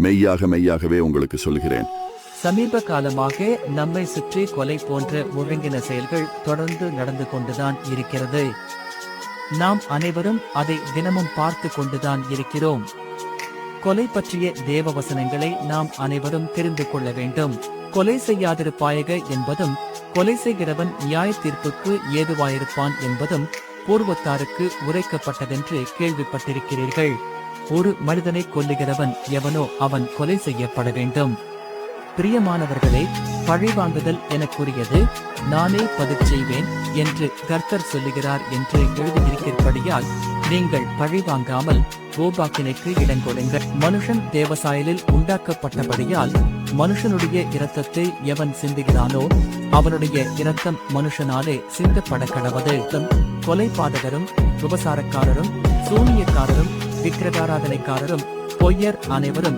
மெய்யாக மெய்யாகவே உங்களுக்கு சொல்கிறேன். சமீப காலமாக நம்மை சுற்றி கொலை போன்ற ஒழுங்கின செயல்கள் தொடர்ந்து நடந்து கொண்டுதான் இருக்கிறது. நாம் அனைவரும் அதை தினமும் பார்த்து கொண்டுதான் இருக்கிறோம். கொலை பற்றிய தேவ வசனங்களை நாம் அனைவரும் தெரிந்து கொள்ள வேண்டும். கொலை செய்யாதிருப்பாயக என்பதும் கொலை செய்கிறவன் நியாய தீர்ப்புக்கு ஏதுவாயிருப்பான் என்பதும் பூர்வத்தாருக்கு உரைக்கப்பட்டதென்று கேள்விப்பட்டிருக்கிறீர்கள். ஒரு மனிதனை கொல்லுகிறவன் எவனோ அவன் கொலை செய்யப்பட வேண்டும். பிரியமானவர்களே, பழிவாங்குதல் எனக்குரியது, நானே பதில் செய்வேன் என்று கர்த்தர் சொல்லுகிறார் என்று எழுதியிருக்கிறபடியால் நீங்கள் பழிவாங்காமல் கோபாக்கினைக்கு இடங்கொடுங்கள். மனுஷன் தேவசாயலில் உண்டாக்கப்பட்டபடியால் மனுஷனுடைய இரத்தத்தை எவன் சிந்துகிறானோ அவனுடைய இரத்தம் மனுஷனாலே சிந்தப்பட கடவது. கொலைபாதகரும் விபசாரக்காரரும் சூனியக்காரரும் விக்கிரகாராதனைக்காரரும் பொய்யர் அனைவரும்